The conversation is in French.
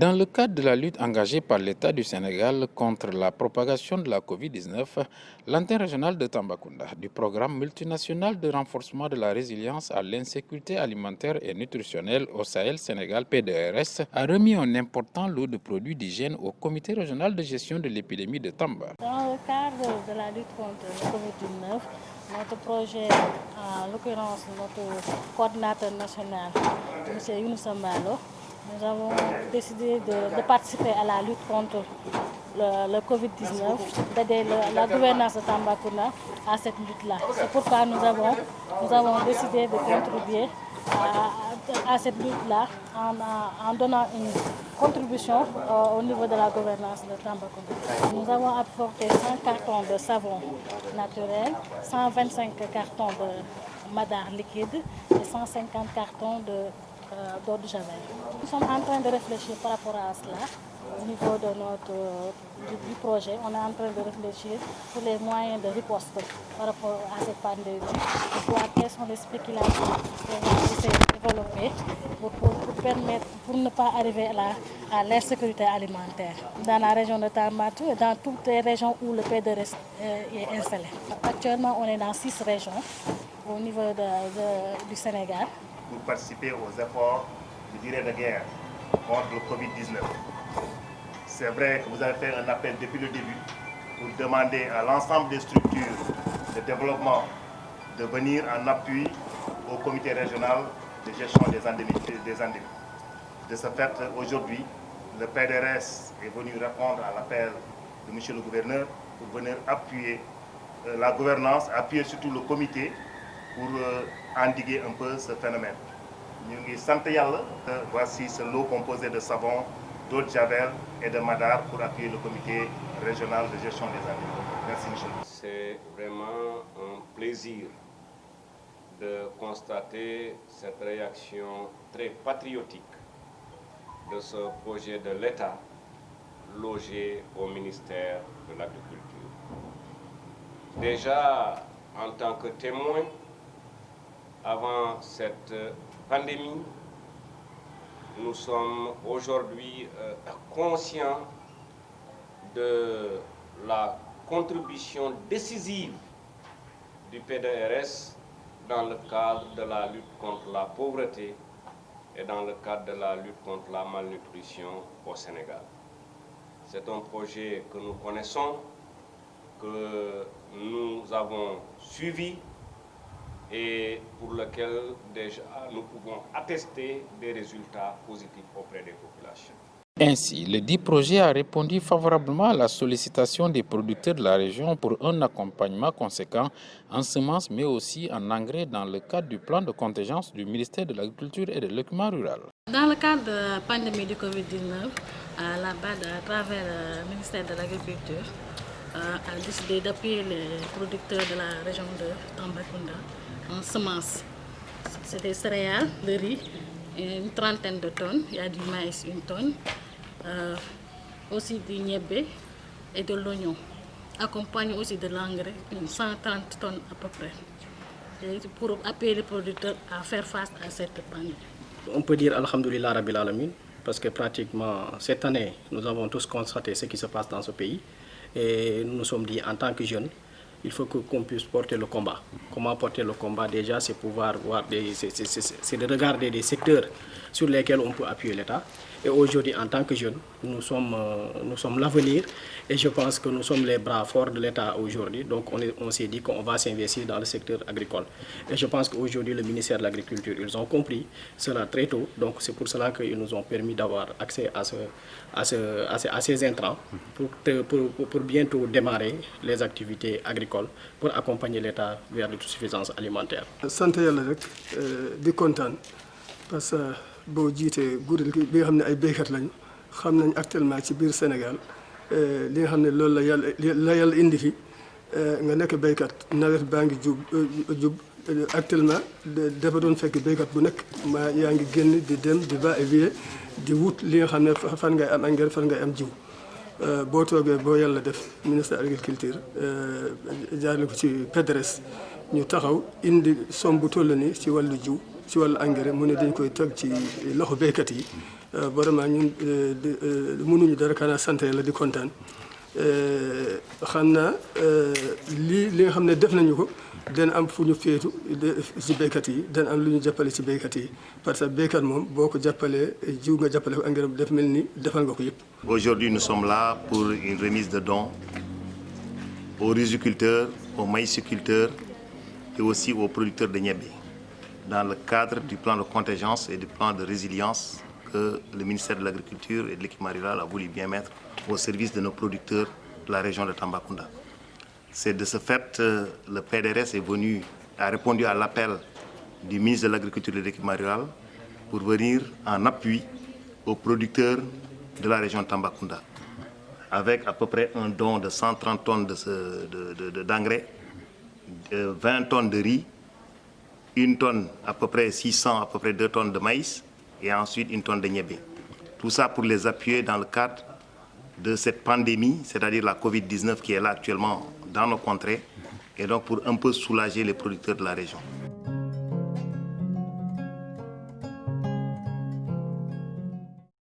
Dans le cadre de la lutte engagée par l'État du Sénégal contre la propagation de la Covid-19, l'antenne régionale de Tambacounda du programme multinational de renforcement de la résilience à l'insécurité alimentaire et nutritionnelle au Sahel Sénégal PDRS a remis un important lot de produits d'hygiène au comité régional de gestion de l'épidémie de Tamba. Dans le cadre de la lutte contre le Covid-19, notre projet, en l'occurrence notre coordinateur national, M. Younoussa Mbalo, nous avons décidé de participer à la lutte contre le Covid-19, d'aider la gouvernance de Tambacounda à cette lutte-là. C'est pourquoi nous avons décidé de contribuer à cette lutte-là en donnant une contribution au niveau de la gouvernance de Tambacounda. Nous avons apporté 100 cartons de savon naturel, 125 cartons de madar liquide et 150 cartons d'eau de javel. Nous sommes en train de réfléchir par rapport à cela. Au niveau de du projet, on est en train de réfléchir sur les moyens de riposte par rapport à cette pandémie, pour voir quelles sont les spéculations qu'on va essayer de développer pour ne pas arriver à l'insécurité alimentaire dans la région de Tambatou et dans toutes les régions où le PDRS est installé. Actuellement, on est dans 6 régions au niveau du Sénégal. Pour participer aux efforts, je dirais, de guerre contre le Covid-19. C'est vrai que vous avez fait un appel depuis le début pour demander à l'ensemble des structures de développement de venir en appui au comité régional de gestion des endémies. De ce fait, aujourd'hui, le PDRS est venu répondre à l'appel de M. le gouverneur pour venir appuyer la gouvernance, appuyer surtout le comité pour endiguer un peu ce phénomène. Nous sommes voici ce lot composé de savon, d'eau de javel et de madar pour appuyer le comité régional de gestion des animaux. Merci Michel. C'est vraiment un plaisir de constater cette réaction très patriotique de ce projet de l'État logé au ministère de l'Agriculture. Déjà, en tant que témoin, avant cette pandémie, nous sommes aujourd'hui conscients de la contribution décisive du PDRS dans le cadre de la lutte contre la pauvreté et dans le cadre de la lutte contre la malnutrition au Sénégal. C'est un projet que nous connaissons, que nous avons suivi et pour lequel déjà nous pouvons attester des résultats positifs auprès des populations. Ainsi, le dit projet a répondu favorablement à la sollicitation des producteurs de la région pour un accompagnement conséquent en semences mais aussi en engrais dans le cadre du plan de contingence du ministère de l'Agriculture et de l'équipement rural. Dans le cadre de la pandémie du Covid-19, la BAD, à travers le ministère de l'Agriculture, a décidé d'appuyer les producteurs de la région de Tambacounda en semences. C'est des céréales, de riz, une trentaine de tonnes. Il y a du maïs, 1 tonne, aussi du niébé et de l'oignon. Accompagné aussi de l'engrais, 130 tonnes à peu près, et pour appuyer les producteurs à faire face à cette pandémie. On peut dire Alhamdoulilah Rabbil Alamin, parce que pratiquement cette année, nous avons tous constaté ce qui se passe dans ce pays. Et nous nous sommes dit, en tant que jeunes, il faut qu'on puisse porter le combat. Comment porter le combat? Déjà, c'est pouvoir voir, c'est de regarder des secteurs sur lesquels on peut appuyer l'État. Et aujourd'hui, en tant que jeunes, nous sommes l'avenir et je pense que nous sommes les bras forts de l'État aujourd'hui. Donc on s'est dit qu'on va s'investir dans le secteur agricole. Et je pense qu'aujourd'hui, le ministère de l'Agriculture, ils ont compris cela très tôt. Donc c'est pour cela qu'ils nous ont permis d'avoir accès à ces intrants pour bientôt démarrer les activités agricoles pour accompagner l'État vers l'autosuffisance alimentaire. Santé yàlla rek di kontaan parce que boo jiitee kuréel gi nga xam ne ay béykat lañu xam nañ actuellement ci biir Sénégal li nga xam ne loolu la yàlla indi fi nga nekk béykat nawet baa ngi jub actuellement dafa doon fekk béykat bu nekk yaa ngi génn di dem di va et vient di wut li nga xam ne fan ngay am engrais fan ngay am jiw boo toogee boo yàlla def ministre de l'agriculture jaarale ko ci PDRS ñu taxaw indi somme bu toll nii ci wàllu jiw ci wàllu engrais mu ne dañ koy teg ci loxo béykat yi vraiment ñun mënuñu dara kana sant Yàlla di kontaan xam naa li nga xam ne def nañu ko dana am fu ñu féetu ci béykat yi dana am lu ñu jàppale ci béykat yi parce que béykat moom boo ko jàppalee jiw nga jàppale ko engrais def mel ni defal nga ko yëpp. Aujourd'hui, nous sommes là pour une remise de dons aux riziculteurs, aux maïsiculteurs et aussi aux producteurs de niébé, dans le cadre du plan de contingence et du plan de résilience que le ministère de l'Agriculture et de l'Équipement rural a voulu bien mettre au service de nos producteurs de la région de Tambacounda. C'est de ce fait le PDRS a répondu à l'appel du ministre de l'Agriculture et de l'Équipement rural pour venir en appui aux producteurs de la région de Tambacounda, avec à peu près un don de 130 tonnes d'engrais, 20 tonnes de riz, 1 tonne à peu près 600, à peu près 2 tonnes de maïs et ensuite 1 tonne de niébé. Tout ça pour les appuyer dans le cadre de cette pandémie, c'est-à-dire la Covid-19 qui est là actuellement dans nos contrées, et donc pour un peu soulager les producteurs de la région.